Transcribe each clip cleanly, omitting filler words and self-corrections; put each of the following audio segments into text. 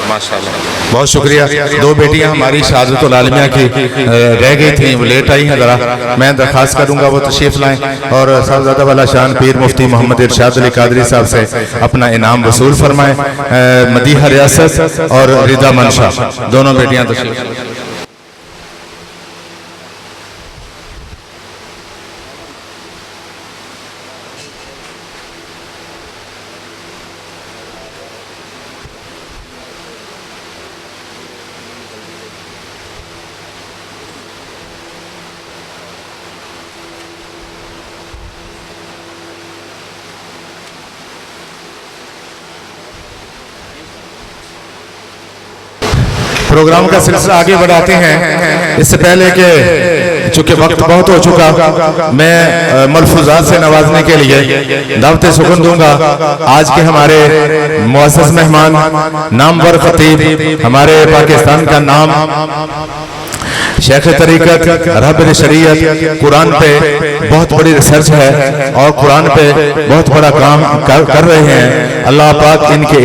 ماشاءاللہ بہت شکریہ. دو بیٹیاں ہماری شہادت العالمیہ کی رہ گئی تھیں، وہ لیٹ آئی ہیں. ذرا میں درخواست کروں گا وہ تشریف لائیں اور صاحبزادہ والا شان پیر مفتی محمد ارشاد علی قادری صاحب سے اپنا انعام وصول فرمائیں. مدیحہ ریاست اور رضا منشا دونوں بیٹیاں تشریف لائیں. پروگرام کا سلسلہ آگے بڑھاتے ہیں. اس سے پہلے کہ چونکہ وقت بہت ہو چکا، میں ملفوظات سے نوازنے کے لیے دعوت سخن دوں گا. آج کے ہمارے معزز مہمان نامور خطیب، ہمارے پاکستان کا نام شیخ طریقت، رہبر شریعت، قرآن پہ بہت بڑی ریسرچ ہے اور قرآن پہ بہت بڑا کام کر رہے ہیں. اللہ پاک ان کے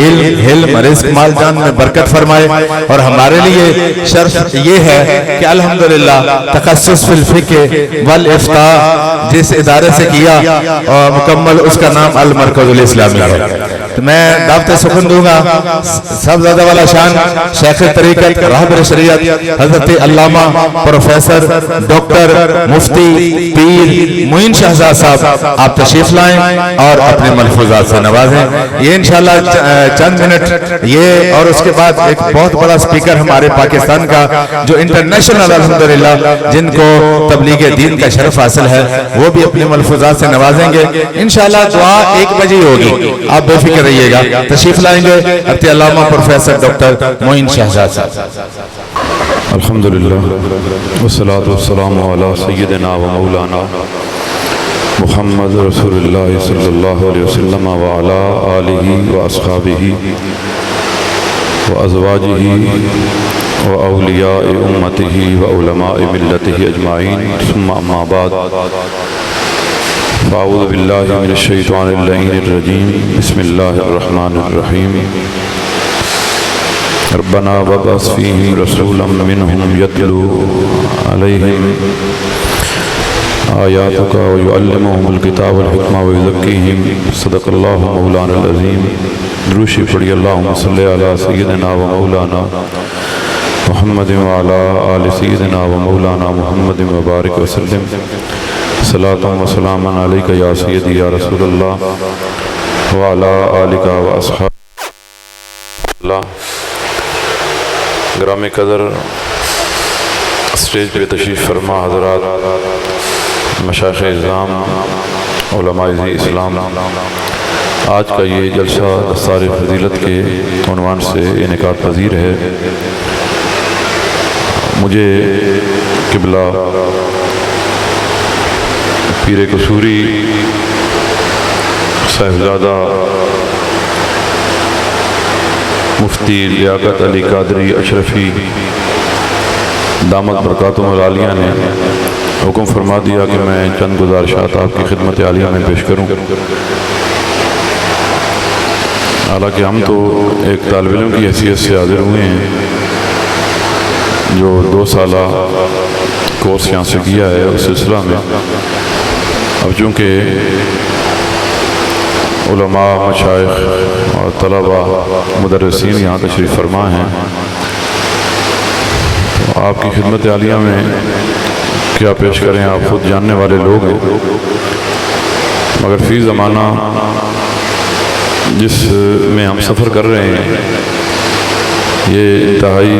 علم رزق مال جان میں برکت فرمائے. اور ہمارے لیے شرف یہ ہے کہ الحمدللہ تخصص فی الفقہ والافتاء جس ادارے سے کیا اور مکمل اس کا نام المرکز الاسلامی ہے. تو میں دعوت سخن دوں گا صاحبزادہ والا شان شیخ طریقت، رہبر شریعت حضرت علامہ پروفیسر ڈاکٹر مفتی پیر معین شہزاد صاحب. آپ تشریف لائیں اور اپنے ملفوظات سے نوازیں. یہ انشاءاللہ چند منٹ یہ، اور اس کے بعد ایک بہت بڑا سپیکر ہمارے پاکستان کا جو انٹرنیشنل الحمدللہ جن کو تبلیغ دین کا شرف حاصل ہے، وہ بھی اپنے ملفوظات سے نوازیں گے. انشاءاللہ دعا 1 بجے ہوگی، آپ بے فکر رہیے گا. تشریف لائیں گے حضرت علامہ پروفیسر ڈاکٹر معین شہزاد صاحب. الحمدللہ والصلاة والسلام علی سیدنا و مولانا محمد رسول اللہ صلی اللہ علیہ وسلم وعلی آلہ و اصحابہ و ازواجہ و اولیاء امتہ و علماء ملتہ اجمعین، ثم اما بعد. فاعوذ باللہ من الشیطان اللعین الرجیم. بسم اللہ الرحمن الرحیم. ربنا وابعث فیہم رسولا منہم یتلو علیہم آیاتک ویعلمہم الکتاب والحکمہ ویزکیہم. صدق اللہ مولانا العظیم. درود شریف پڑھی. اللہم صلی علی سیدنا و مولانا محمد وعلی آل سیدنا و مولانا محمد وبارک وسلم. صلاة و سلام علیک یا سیدی یا رسول اللہ وعلی آلک و اصحاب اللہ. گرامی قدر اسٹیج پہ تشریف فرما حضرات، مشائخ اعظام، علماء اسلام، آج کا یہ جلسہ دستار فضیلت کے عنوان سے انعقاد پذیر ہے. مجھے قبلہ پیر قصوری صاحبزادہ مفتی لیاقت علی قادری اشرفی دامت برکاتہم العالیہ نے حکم فرما دیا کہ میں چند گزارشات آپ کی خدمت عالیہ میں پیش کروں. حالانکہ ہم تو ایک طالب علم کی حیثیت سے حاضر ہوئے ہیں جو 2 سالہ کورس یہاں سے کیا ہے اس سلسلہ میں. اب چونکہ علماء، مشائخ اور طلباء، مدرسین یہاں تشریف فرما ہیں، تو آپ کی خدمت عالیہ میں کیا پیش کریں، آپ خود جاننے والے لوگ ہیں. مگر فی زمانہ جس میں ہم سفر کر رہے ہیں یہ انتہائی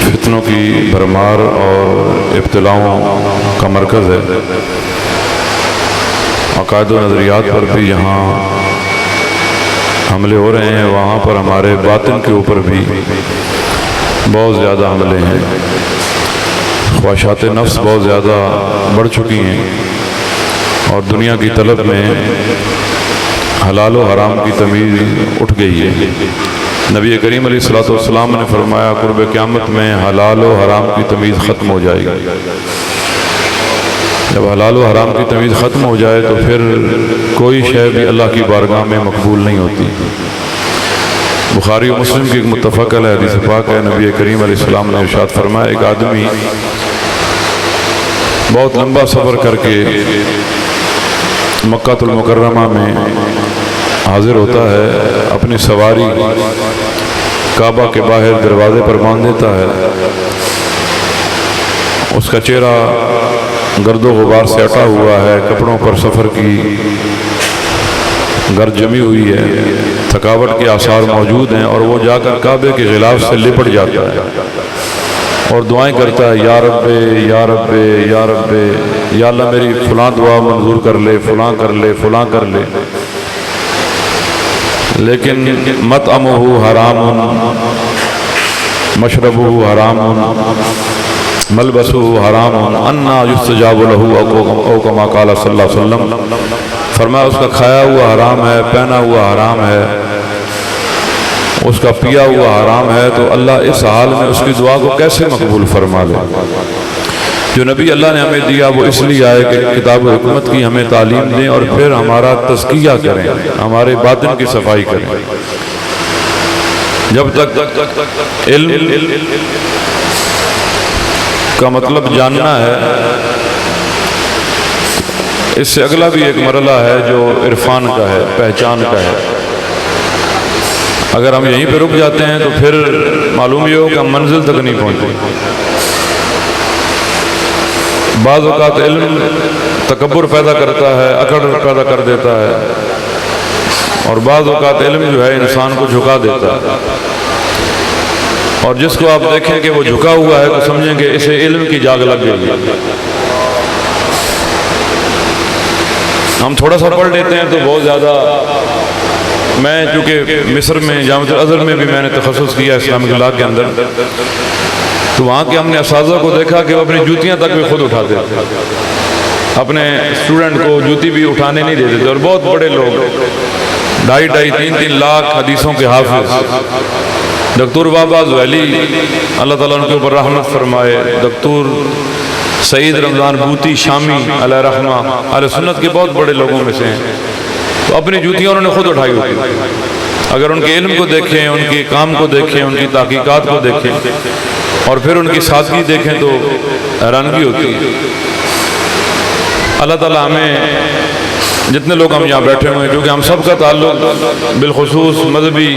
فتنوں کی بھرمار اور ابتلاؤں کا مرکز ہے. عقائد و نظریات پر بھی یہاں حملے ہو رہے ہیں، وہاں پر ہمارے باطن کے اوپر بھی بہت زیادہ حملے ہیں. خواہشات نفس بہت زیادہ بڑھ چکی ہیں اور دنیا کی طلب میں حلال و حرام کی تمیز اٹھ گئی ہے. نبی کریم علیہ الصلوۃ والسلام نے فرمایا قرب قیامت میں حلال و حرام کی تمیز ختم ہو جائے گی. جب حلال و حرام کی تمیز ختم ہو جائے تو پھر کوئی شے بھی اللہ کی بارگاہ میں مقبول نہیں ہوتی۔ بخاری و مسلم کی ایک متفق علیہ حدیث پاک ہے، نبی کریم علیہ السلام نے ارشاد فرمایا، ایک آدمی بہت لمبا سفر کر کے مکہ المکرمہ میں حاضر ہوتا ہے، اپنی سواری کعبہ کے باہر دروازے پر باندھ دیتا ہے، اس کا چہرہ گرد و غبار سے اٹا ہوا ہے، کپڑوں پر سفر کی گرد جمی ہوئی ہے، تھکاوٹ کے آثار موجود ہیں، اور وہ جا کر کعبے کے غلاف سے لپٹ جاتا ہے اور دعائیں کرتا ہے، یا رب یا رب یا رب، یا اللہ میری فلاں دعا منظور کر لے، فلاں کر لے، فلاں کر لے، لیکن مطعمہ حرام، مشربہ حرام، ملبسہ حرام، انا یستجاب لہ او کما قال صلی اللہ علیہ وسلم، فرمایا اس کا کھایا ہوا حرام ہے، پہنا ہوا حرام ہے، اس کا پیا ہوا حرام ہے، تو اللہ اس حال میں اس کی دعا کو کیسے مقبول فرما لے؟ جو نبی اللہ نے ہمیں دیا وہ اس لیے آئے کہ کتاب و حکمت کی ہمیں تعلیم دیں اور پھر ہمارا تزکیہ کریں، ہمارے باطن کی صفائی کریں۔ جب تک علم کا مطلب جاننا ہے، اس سے اگلا بھی ایک مرحلہ ہے جو عرفان کا ہے، پہچان کا ہے۔ اگر ہم یہیں پہ رک جاتے ہیں تو پھر معلوم یہ ہو کہ ہم منزل تک نہیں پہنچے۔ بعض اوقات علم تکبر پیدا کرتا ہے، اکڑ پیدا کر دیتا ہے، اور بعض اوقات علم جو ہے انسان کو جھکا دیتا ہے، اور جس کو آپ دیکھیں کہ وہ جھکا ہوا ہے تو سمجھیں کہ اسے علم کی جاگ لگ گئی۔ ہم تھوڑا سا پڑھ لیتے ہیں تو بہت زیادہ، میں چونکہ مصر میں جامعۃ الازہر میں بھی میں نے تخصص کیا اسلامک لاء کے اندر، تو وہاں کے ہم نے اساتذہ کو دیکھا کہ وہ اپنی جوتیاں تک بھی خود اٹھاتے تھے، اپنے اسٹوڈنٹ کو جوتی بھی اٹھانے نہیں دیتے تھے، اور بہت بڑے لوگ 2.5-3 لاکھ حدیثوں کے حافظ، دکتور بابا زویلی اللہ تعالیٰ ان کے اوپر رحمت فرمائے، دکتور سعید رمضان بوتی شامی علیہ رحمہ، اہل سنت کے بہت بڑے لوگوں میں سے ہیں، تو اپنی جوتیاں انہوں نے خود اٹھائی ہوتی۔ اگر ان کے علم کو دیکھیں، ان کے کام کو دیکھیں، ان کی تحقیقات کو دیکھیں، اور پھر ان کی سادگی دیکھیں تو حیرانگی ہوتی ہے۔ اللہ تعالیٰ ہمیں، جتنے لوگ ہم یہاں بیٹھے ہوئے ہیں، کیونکہ ہم سب کا تعلق بالخصوص مذہبی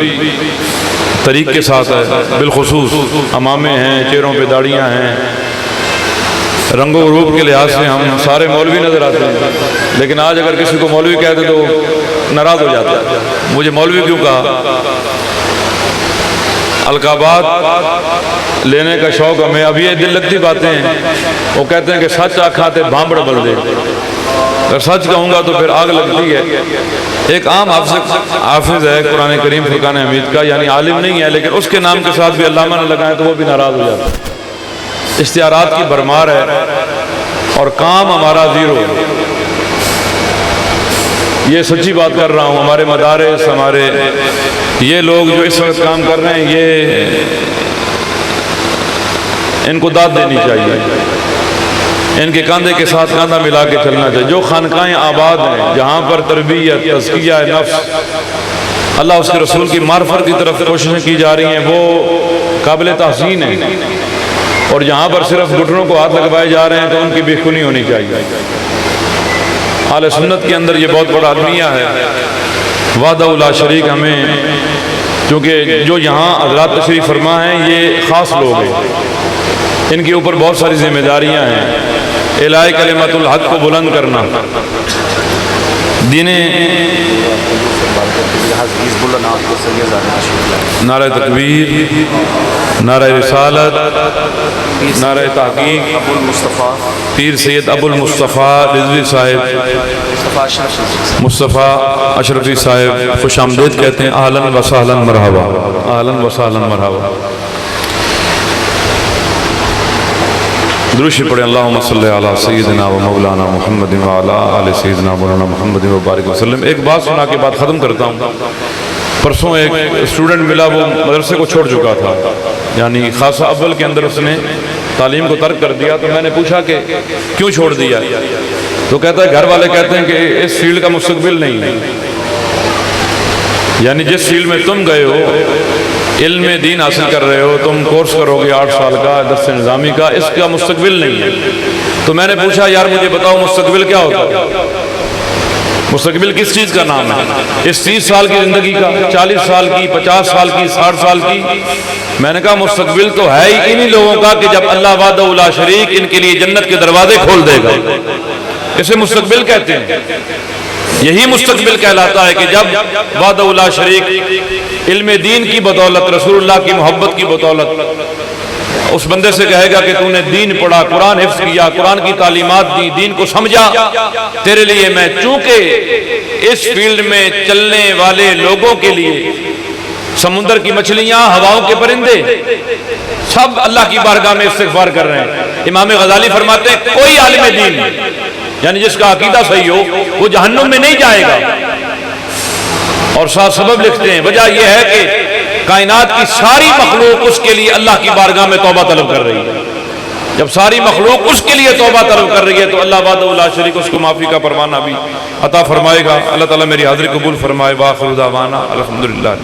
طریق کے ساتھ ہے، بالخصوص امامے ہیں، چہروں پہ داڑیاں ہیں، رنگ و روپ کے لحاظ سے ہم سارے مولوی نظر آتے ہیں، لیکن آج اگر کسی کو مولوی کہتے تو ناراض ہو جاتا ہے، مجھے مولوی کیوں کہا؟ القابات لینے کا شوق ہمیں، اب یہ دل لگتی باتیں ہیں، وہ کہتے ہیں کہ سچ آکھاتے بھامبڑ بل دے، اگر سچ کہوں گا تو پھر آگ لگتی ہے۔ ایک عام حافظ ہے قرآن کریم فرقان حمید کا، یعنی عالم نہیں ہے، لیکن اس کے نام کے ساتھ بھی علامہ نہ لگائیں تو وہ بھی ناراض ہو جاتا ہے۔ اشتہارات کی بھرمار ہے اور کام ہمارا زیرو ہے، یہ سچی بات کر رہا ہوں۔ ہمارے مدارس، ہمارے یہ لوگ جو اس وقت کام کر رہے ہیں، یہ ان کو داد دینی چاہیے، ان کے کاندھے کے ساتھ کاندھا ملا کے چلنا چاہیے۔ جو خانقاہیں آباد ہیں، جہاں پر تربیت، تزکیہ نفس، اللہ اس کے رسول کی معرفت کی طرف کوششیں کی جا رہی ہیں، وہ قابل تحسین ہیں، اور جہاں پر صرف گھٹنوں کو ہاتھ لگوائے جا رہے ہیں تو ان کی بے خونی ہونی چاہیے۔ اہل سنت کے اندر یہ بہت بڑا المیہ ہے، وحدہ لا شریک ہمیں، کیونکہ جو یہاں حضرات تشریف فرما ہیں یہ خاص لوگ ہیں، ان کے اوپر بہت ساری ذمہ داریاں ہیں، اعلاء کلمت الحق کو بلند کرنا، دین نعرہ تکبیر، نعرہ رسالت، نعرہ تحقیق، پیر سید ابو المصطفیٰ رضوی صاحب، مصطفیٰ اشرفی صاحب خوش آمدید کہتے ہیں، اہلاً و سہلاً مرحبا، اہلاً و سہلاً مرحبا۔ دروشی پڑھیں، اللہم صلی علی سیدنا و مولانا محمد و علی آل سیدنا مولانا محمد و بارک وسلم۔ ایک بات سنا کے بعد ختم کرتا ہوں۔ پرسوں ایک اسٹوڈنٹ ملا، وہ مدرسے کو چھوڑ چکا تھا، یعنی خاصہ اول کے اندر اس نے تعلیم کو ترک کر دیا۔ تو میں نے پوچھا کہ کیوں چھوڑ دیا؟ تو کہتا ہے گھر والے کہتے ہیں کہ اس فیلڈ کا مستقبل نہیں ہے، یعنی جس فیلڈ میں تم گئے ہو، علم دین حاصل کر رہے ہو، تم کورس کرو گے 8 سال کا درس نظامی کا، اس کا مستقبل نہیں ہے۔ تو میں نے پوچھا یار مجھے بتاؤ مستقبل کیا ہوتا ہے؟ مستقبل کس چیز کا نام ہے؟ اس 30 سال کی زندگی کا، 40 سال کی، 50 سال کی، 60 سال کی؟ میں نے کہا مستقبل تو ہے ہی انہی لوگوں کا کہ جب اللہ وحدہ لا شریک ان کے لیے جنت کے دروازے کھول دے گا، اسے مستقبل کہتے ہیں۔ یہی مستقبل کہلاتا ہے کہ جب وحدہ لا شریک علم دین کی بدولت، رسول اللہ کی محبت کی بدولت اس بندے سے کہے گا کہ تو نے دین پڑھا، قرآن حفظ کیا، قرآن کی تعلیمات دی، دین کو سمجھا، تیرے لیے میں چونکہ اس فیلڈ میں چلنے والے لوگوں کے لیے سمندر کی مچھلیاں، ہواؤں کے پرندے سب اللہ کی بارگاہ میں استغفار کر رہے ہیں۔ امام غزالی فرماتے ہیں کوئی عالم دین یعنی جس کا عقیدہ صحیح ہو وہ جہنم میں نہیں جائے گا، اور ساتھ سبب لکھتے ہیں وجہ یہ ہے کہ کائنات کی ساری مخلوق اس کے لیے اللہ کی بارگاہ میں توبہ طلب کر رہی ہے۔ جب ساری مخلوق اس کے لیے توبہ طلب کر رہی ہے تو اللہ وحدہ لا شریک اس کو معافی کا پروانہ بھی عطا فرمائے گا۔ اللہ تعالیٰ میری حاضری قبول فرمائے۔ وآخر دعوانا الحمدللہ۔